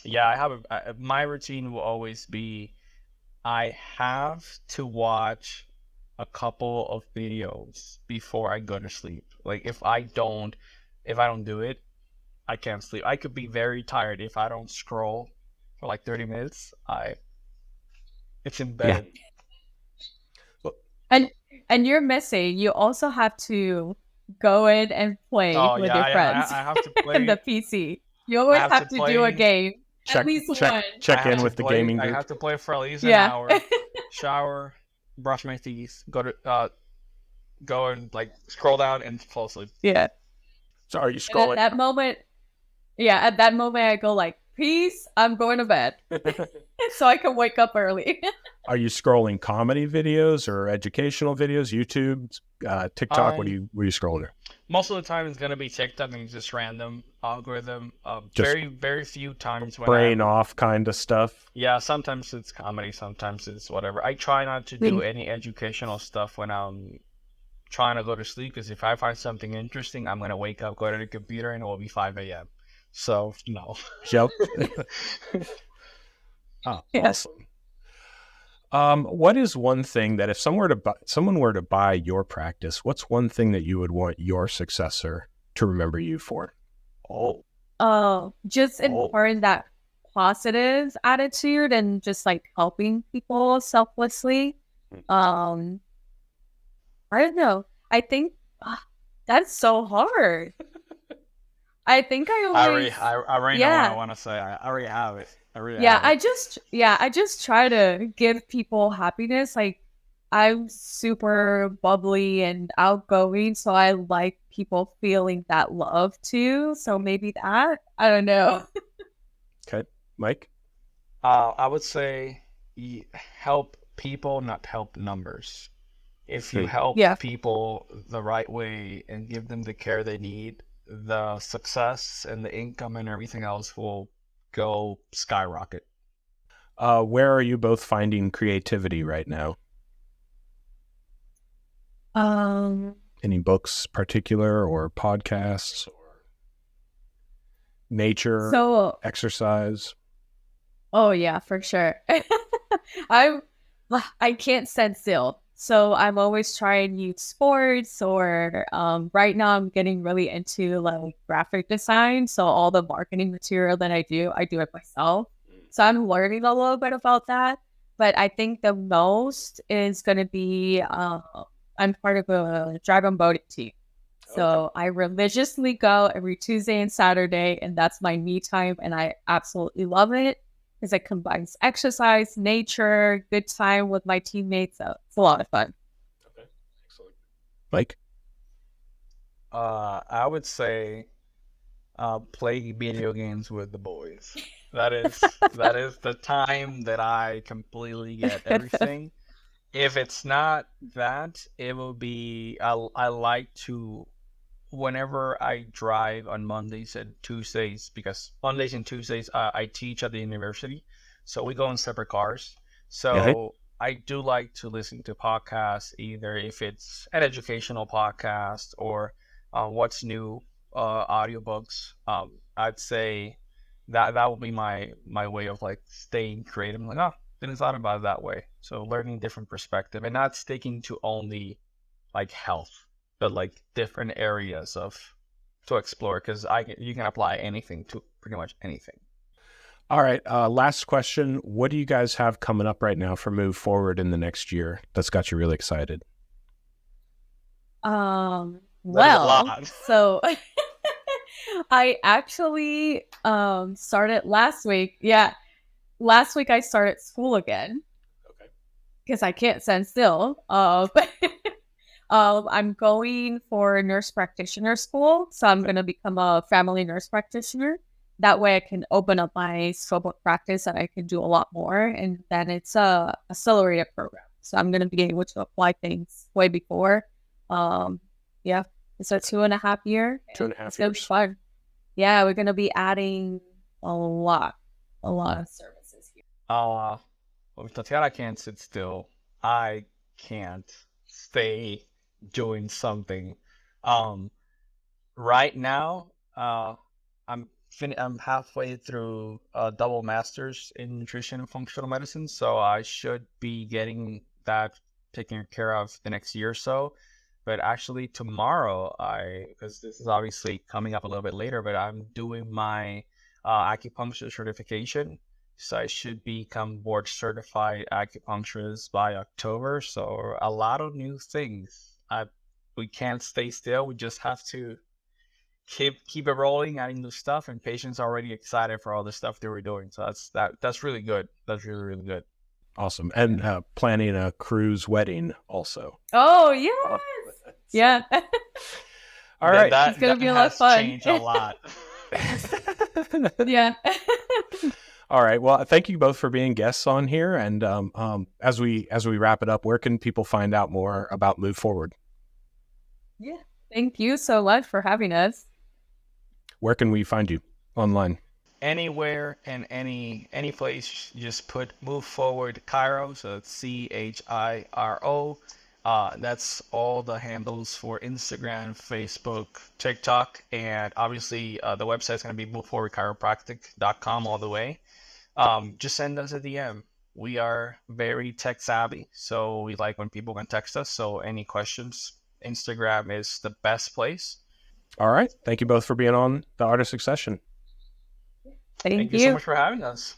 Yeah, I have my routine will always be I have to watch a couple of videos before I go to sleep. Like if I don't do it, I can't sleep. I could be very tired if I don't scroll for like 30 minutes. It's embedded. And you're missing. You also have to go in and play with your friends. I have to play in the PC. You always have to do a game. Check, at least one. Check in with the gaming group. I have to play for at least an hour. Shower, brush my teeth, go and like scroll down and fall asleep. Yeah. So are you scrolling? At that moment, I go like, peace, I'm going to bed. So I can wake up early. Are you scrolling comedy videos or educational videos, YouTube, TikTok? What are you scrolling? Most of the time it's going to be TikTok and just random algorithm. Very, very few times when brain off kind of stuff. Yeah, sometimes it's comedy, sometimes it's whatever. I try not to do any educational stuff when I'm trying to go to sleep because if I find something interesting, I'm going to wake up, go to the computer, and it will be 5 a.m. So, no. Yep. Oh, awesome. What is one thing that if someone were to buy your practice, what's one thing that you would want your successor to remember you for? Just important that positive attitude and just like helping people selflessly. I don't know. I think that's so hard. I think I always. I already know what I want to say. I already have it. I just try to give people happiness. Like I'm super bubbly and outgoing, so I like people feeling that love too. So maybe that, I don't know. Okay, Mike. I would say help people, not help numbers. If you help people the right way and give them the care they need, the success and the income and everything else will go skyrocket. Where are you both finding creativity right now? Any books particular or podcasts or nature, exercise? Oh yeah, for sure. I can't stand still. So I'm always trying new sports or right now I'm getting really into like graphic design. So all the marketing material that I do it myself. So I'm learning a little bit about that. But I think the most is going to be, I'm part of a dragon boating team. So I religiously go every Tuesday and Saturday, and that's my me time. And I absolutely love it because it combines exercise, nature, good time with my teammates. So it's a lot of fun. Okay, excellent. Mike? I would say play video games with the boys. That is the time that I completely get everything. If it's not that, it will be I like to whenever I drive on Mondays and Tuesdays, because Mondays and Tuesdays I teach at the university, so we go in separate cars. So I do like to listen to podcasts, either if it's an educational podcast or what's new audiobooks. I'd say that would be my way of like staying creative. I'm like, oh, didn't thought about it that way. So learning different perspective and not sticking to only like health, but like different areas of to explore, because you can apply anything to pretty much anything. All right. Last question. What do you guys have coming up right now for Move Forward in the next year that's got you really excited? Well, so I actually started last week. Yeah. Last week I started school again. Okay. Because I can't stand still. I'm going for nurse practitioner school. So I'm going to become a family nurse practitioner. That way I can open up my scope of practice and I can do a lot more. And then it's a accelerated program. So I'm going to be able to apply things way before. Yeah. It's a 2.5 year. 2.5 years. It's going to be fun. Yeah. We're going to be adding a lot of services here. Well, Tatiana can't sit still. I can't stay doing something. Right now, I'm halfway through a double master's in nutrition and functional medicine, so I should be getting that taken care of the next year or so. But actually tomorrow, because this is obviously coming up a little bit later, but I'm doing my acupuncture certification. So I should become board certified acupuncturist by October. So a lot of new things. We can't stay still. We just have to keep it rolling, adding new stuff, and patients are already excited for all the stuff they were doing. So that's really good. That's really, really good. Awesome. And planning a cruise wedding also. Oh, yes. Yeah. All right. It's going to be a lot of fun. Changed a lot. Yeah. All right. Well, thank you both for being guests on here. And as we wrap it up, where can people find out more about Move Forward? Yeah. Thank you so much for having us. Where can we find you online? Anywhere and any place, just put Move Forward Chiro, so it's CHIRO. That's all the handles for Instagram, Facebook, TikTok, and obviously the website's going to be moveforwardchiropractic.com all the way. Just send us a DM. We are very tech savvy, so we like when people can text us. So any questions, Instagram is the best place. All right. Thank you both for being on the Art of Succession. Thank you so much for having us.